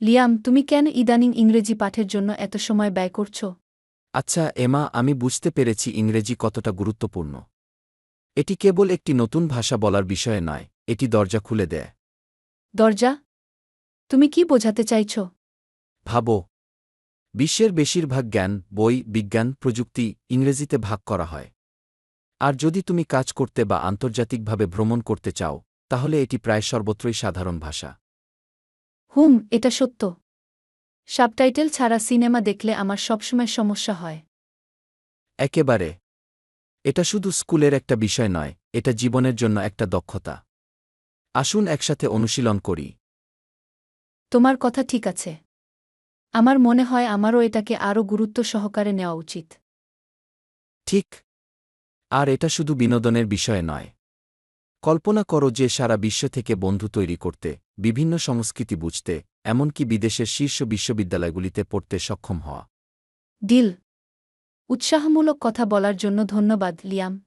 Liam, তুমি কেন ইদানিং ইংরেজি পাঠের জন্য এত সময় ব্যয় করছ? আচ্ছা এমা, আমি বুঝতে পেরেছি ইংরেজি কতটা গুরুত্বপূর্ণ। এটি কেবল একটি নতুন ভাষা বলার বিষয়ে নয়, এটি দরজা খুলে দেয়। দরজা? তুমি কি বোঝাতে চাইছ? ভাবো, বিশ্বের বেশিরভাগ জ্ঞান, বই, বিজ্ঞান, প্রযুক্তি ইংরেজিতে ভাগ করা হয়। আর যদি তুমি কাজ করতে বা আন্তর্জাতিকভাবে ভ্রমণ করতে চাও, তাহলে এটি প্রায় সর্বত্রই সাধারণ ভাষা। এটা সত্য। সাবটাইটেল ছাড়া সিনেমা দেখলে আমার সবসময় সমস্যা হয়। একেবারে। এটা শুধু স্কুলের একটা বিষয় নয়, এটা জীবনের জন্য একটা দক্ষতা। আসুন একসাথে অনুশীলন করি। তোমার কথা ঠিক আছে। আমার মনে হয় আমারও এটাকে আরও গুরুত্ব সহকারে নেওয়া উচিত। ঠিক। আর এটা শুধু বিনোদনের বিষয় নয়। কল্পনা করো যে সারা বিশ্ব থেকে বন্ধু তৈরি করতে, বিভিন্ন সংস্কৃতি বুঝতে, এমনকি বিদেশের শীর্ষ বিশ্ববিদ্যালয়গুলিতে পড়তে সক্ষম হওয়া। ডিল। উৎসাহমূলক কথা বলার জন্য ধন্যবাদ, লিয়াম।